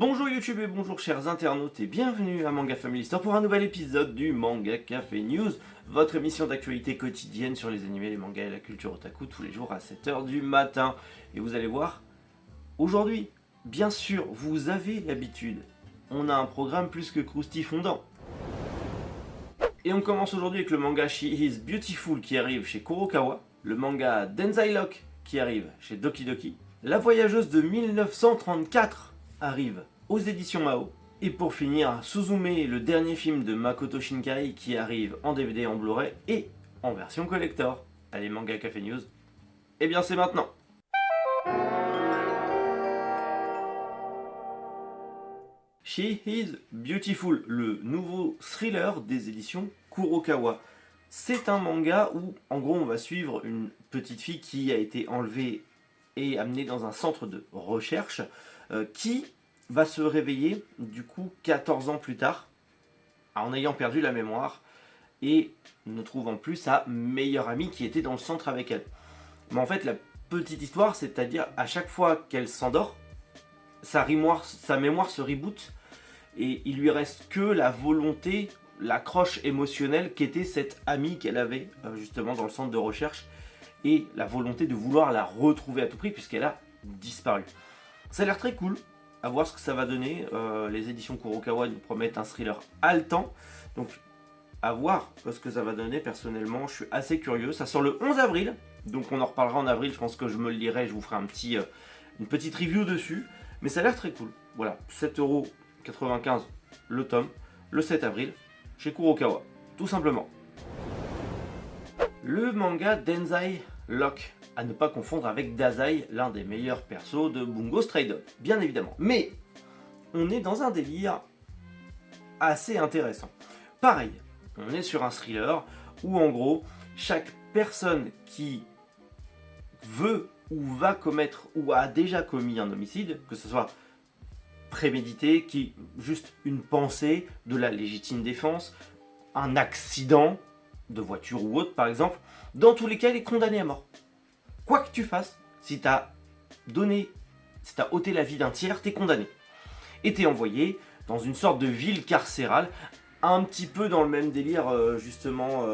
Bonjour YouTube et bonjour chers internautes et bienvenue à Manga Family Store pour un nouvel épisode du Manga Café News, votre émission d'actualité quotidienne sur les animés, les mangas et la culture otaku tous les jours à 7h du matin. Et vous allez voir, aujourd'hui, bien sûr, vous avez l'habitude, on a un programme plus que croustifondant. Et on commence aujourd'hui avec le manga She Is Beautiful qui arrive chez Kurokawa, le manga Denzai Lock qui arrive chez Doki Doki, La Voyageuse de 1934 arrive aux éditions Mao, et pour finir, Suzume, le dernier film de Makoto Shinkai qui arrive en DVD, en Blu-ray et en version collector. Allez, Manga Café News, et bien c'est maintenant. She Is Beautiful, le nouveau thriller des éditions Kurokawa. C'est un manga où, en gros, on va suivre une petite fille qui a été enlevée et amenée dans un centre de recherche qui va se réveiller, du coup, 14 ans plus tard, en ayant perdu la mémoire et ne trouvant plus sa meilleure amie qui était dans le centre avec elle. Mais en fait, la petite histoire, c'est-à-dire à chaque fois qu'elle s'endort, sa mémoire se reboot et il lui reste que la volonté, l'accroche émotionnelle qu'était cette amie qu'elle avait justement dans le centre de recherche et la volonté de vouloir la retrouver à tout prix puisqu'elle a disparu. Ça a l'air très cool, à voir ce que ça va donner. Les éditions Kurokawa nous promettent un thriller haletant, donc à voir ce que ça va donner. Personnellement, je suis assez curieux. Ça sort le 11 avril, donc on en reparlera en avril. Je pense que je me le lirai, je vous ferai une petite review dessus, mais ça a l'air très cool. Voilà, 7,95€ le tome, le 7 avril, chez Kurokawa, tout simplement. Le manga Denzai Lock, à ne pas confondre avec Dazai, l'un des meilleurs persos de Bungo Stray Dogs, bien évidemment. Mais on est dans un délire assez intéressant. Pareil, on est sur un thriller où en gros, chaque personne qui veut ou va commettre ou a déjà commis un homicide, que ce soit prémédité, qui juste une pensée, de la légitime défense, un accident de voiture ou autre par exemple, dans tous les cas, il est condamné à mort. Quoi que tu fasses, si t'as ôté la vie d'un tiers, t'es condamné. Et t'es envoyé dans une sorte de ville carcérale, un petit peu dans le même délire justement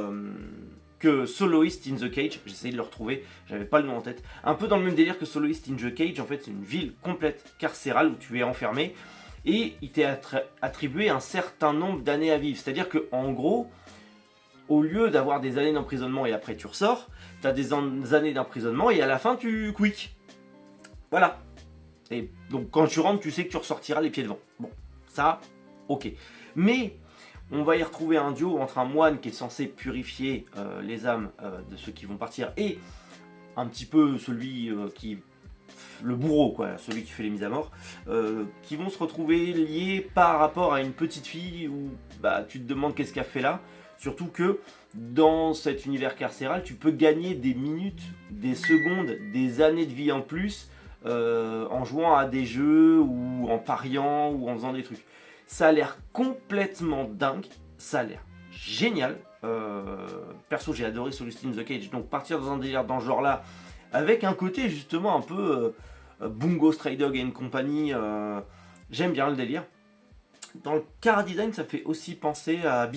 que Soloist in the Cage. J'essayais de le retrouver, j'avais pas le nom en tête. Un peu dans le même délire que Soloist in the Cage, en fait c'est une ville complète carcérale où tu es enfermé et il t'est attribué un certain nombre d'années à vivre. C'est-à-dire que en gros, au lieu d'avoir des années d'emprisonnement et après tu ressors, tu as des années d'emprisonnement et à la fin tu quick. Voilà. Et donc quand tu rentres, tu sais que tu ressortiras les pieds devant. Bon, ça, ok. Mais on va y retrouver un duo entre un moine qui est censé purifier les âmes de ceux qui vont partir et un petit peu celui le bourreau, quoi, celui qui fait les mises à mort, qui vont se retrouver liés par rapport à une petite fille où bah, tu te demandes qu'est-ce qu'elle fait là. Surtout que dans cet univers carcéral, tu peux gagner des minutes, des secondes, des années de vie en plus en jouant à des jeux ou en pariant ou en faisant des trucs. Ça a l'air complètement dingue, ça a l'air génial. Perso, j'ai adoré Celestine the Cage, donc partir dans un délire dans ce genre-là, avec un côté justement un peu Bungo Stray Dog et une compagnie, j'aime bien le délire. Dans le car design, ça fait aussi penser à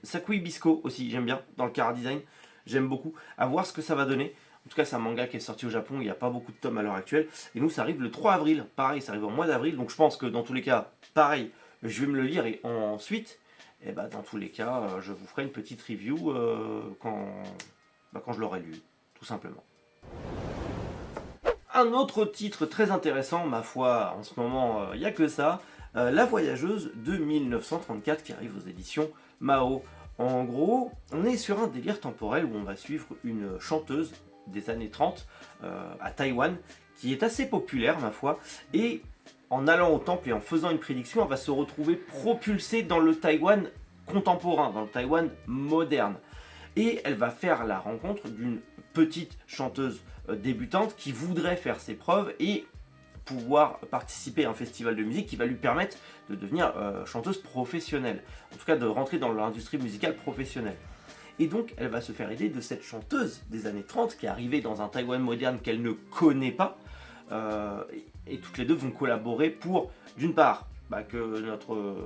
Sakui Bisco aussi, j'aime bien. Dans le car design, j'aime beaucoup. À voir ce que ça va donner. En tout cas, c'est un manga qui est sorti au Japon, il n'y a pas beaucoup de tomes à l'heure actuelle. Et nous, ça arrive le 3 avril. Pareil, ça arrive au mois d'avril. Donc je pense que dans tous les cas, pareil, je vais me le lire et ensuite, et bah, dans tous les cas, je vous ferai une petite review quand je l'aurai lu, tout simplement. Un autre titre très intéressant, ma foi, en ce moment, il n'y a que ça. La Voyageuse de 1934 qui arrive aux éditions Mao. En gros, on est sur un délire temporel où on va suivre une chanteuse des années 30 à Taïwan qui est assez populaire, ma foi, et en allant au temple et en faisant une prédiction, elle va se retrouver propulsée dans le Taïwan contemporain, dans le Taïwan moderne. Et elle va faire la rencontre d'une petite chanteuse débutante qui voudrait faire ses preuves et pouvoir participer à un festival de musique qui va lui permettre de devenir chanteuse professionnelle, en tout cas de rentrer dans l'industrie musicale professionnelle. Et donc elle va se faire aider de cette chanteuse des années 30 qui est arrivée dans un Taïwan moderne qu'elle ne connaît pas, et toutes les deux vont collaborer pour, d'une part, que notre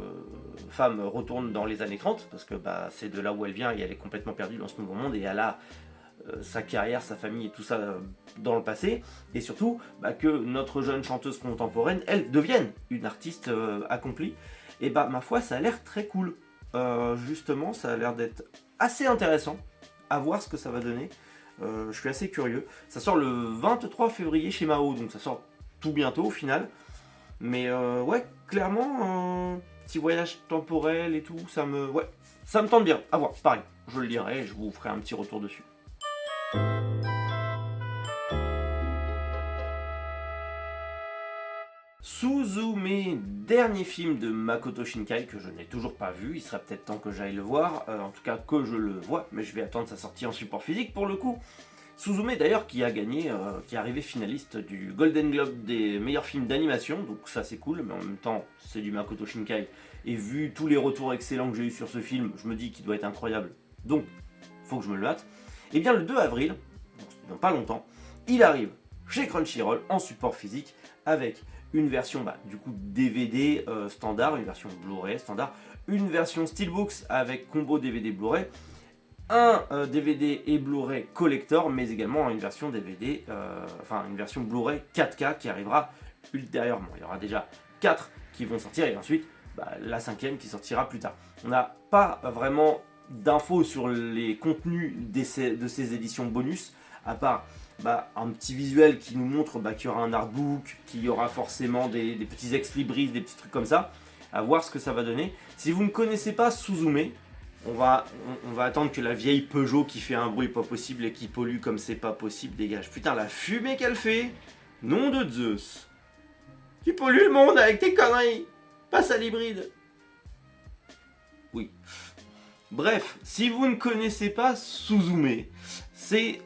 femme retourne dans les années 30, parce que c'est de là où elle vient et elle est complètement perdue dans ce nouveau monde et elle a sa carrière, sa famille et tout ça dans le passé, et surtout que notre jeune chanteuse contemporaine, elle, devienne une artiste accomplie. Et ma foi, ça a l'air très cool. Justement, ça a l'air d'être assez intéressant à voir ce que ça va donner. Je suis assez curieux. Ça sort le 23 février chez Mao, donc ça sort tout bientôt au final. Mais ouais, clairement, petit voyage temporel et tout, ça me tente bien. À voir, pareil, je le lirai et je vous ferai un petit retour dessus. Suzume, dernier film de Makoto Shinkai que je n'ai toujours pas vu, il serait peut-être temps que j'aille le voir, en tout cas que je le vois, mais je vais attendre sa sortie en support physique pour le coup. Suzume d'ailleurs qui a gagné, qui est arrivé finaliste du Golden Globe des meilleurs films d'animation, donc ça c'est cool, mais en même temps c'est du Makoto Shinkai, et vu tous les retours excellents que j'ai eu sur ce film, je me dis qu'il doit être incroyable, donc faut que je me le mate. Et bien le 2 avril, donc dans pas longtemps, il arrive chez Crunchyroll en support physique avec une version du coup DVD standard, une version Blu-ray standard, une version Steelbooks avec combo DVD Blu-ray, un DVD et Blu-ray collector, mais également une version DVD, une version Blu-ray 4K qui arrivera ultérieurement. Il y aura déjà 4 qui vont sortir et ensuite la 5e qui sortira plus tard. On n'a pas vraiment d'infos sur les contenus de ces éditions bonus, à part un petit visuel qui nous montre qu'il y aura un artbook, qu'il y aura forcément des petits ex-libris, des petits trucs comme ça, à voir ce que ça va donner. Si vous ne connaissez pas Suzume, on va attendre que la vieille Peugeot qui fait un bruit pas possible et qui pollue comme c'est pas possible dégage. Putain, la fumée qu'elle fait, nom de Zeus. Tu pollues le monde avec tes conneries. Passe à l'hybride. Oui. Bref, si vous ne connaissez pas Suzume, c'est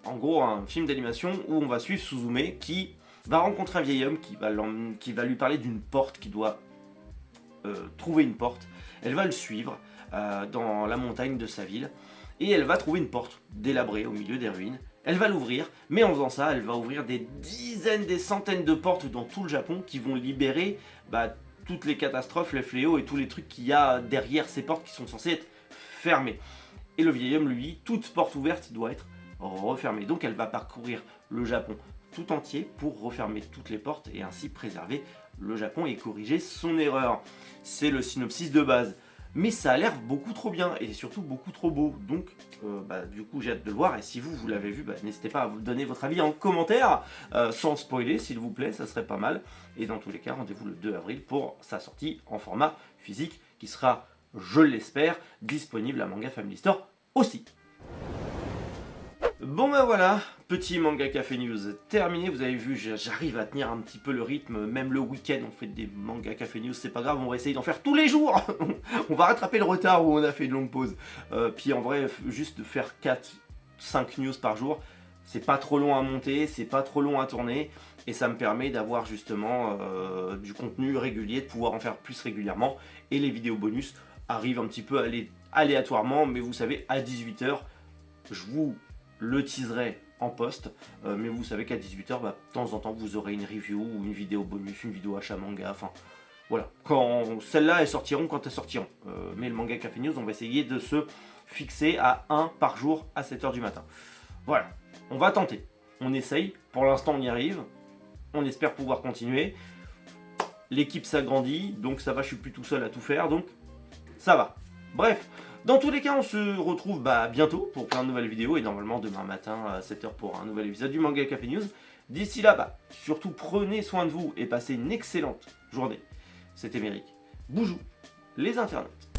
en gros un film d'animation où on va suivre Suzume qui va rencontrer un vieil homme qui va lui parler d'une porte, qui doit trouver une porte. Elle va le suivre dans la montagne de sa ville et elle va trouver une porte délabrée au milieu des ruines. Elle va l'ouvrir, mais en faisant ça, elle va ouvrir des dizaines, des centaines de portes dans tout le Japon qui vont libérer toutes les catastrophes, les fléaux et tous les trucs qu'il y a derrière ces portes qui sont censées être fermées. Et le vieil homme, lui, toute porte ouverte doit être refermée. Donc elle va parcourir le Japon tout entier pour refermer toutes les portes et ainsi préserver le Japon et corriger son erreur. C'est le synopsis de base. Mais ça a l'air beaucoup trop bien et surtout beaucoup trop beau. Donc du coup j'ai hâte de le voir. Et si vous l'avez vu, n'hésitez pas à vous donner votre avis en commentaire, sans spoiler s'il vous plaît, ça serait pas mal. Et dans tous les cas, rendez-vous le 2 avril pour sa sortie en format physique qui sera, je l'espère, disponible à Manga Family Store aussi. Bon voilà, petit Manga Café News terminé, vous avez vu, j'arrive à tenir un petit peu le rythme, même le week-end on fait des Manga Café News, c'est pas grave, on va essayer d'en faire tous les jours. On va rattraper le retard où on a fait une longue pause. Puis en vrai, juste faire 4-5 news par jour, c'est pas trop long à monter, c'est pas trop long à tourner, et ça me permet d'avoir justement du contenu régulier, de pouvoir en faire plus régulièrement, et les vidéos bonus arrivent un petit peu aléatoirement, mais vous savez, à 18h, je vous le teaserai en post, mais vous savez qu'à 18h, de temps en temps, vous aurez une review ou une vidéo bonus, une vidéo achat manga, enfin voilà. Quand celles-là, elles sortiront quand elles sortiront. Mais le Manga Café News, on va essayer de se fixer à 1 par jour à 7h du matin. Voilà, on va tenter, on essaye, pour l'instant on y arrive, on espère pouvoir continuer. L'équipe s'agrandit, donc ça va, je suis plus tout seul à tout faire, donc ça va. Bref, dans tous les cas, on se retrouve bientôt pour plein de nouvelles vidéos et normalement demain matin à 7h pour un nouvel épisode du Manga Café News. D'ici là, surtout prenez soin de vous et passez une excellente journée. C'était Méric. Boujou, les internautes.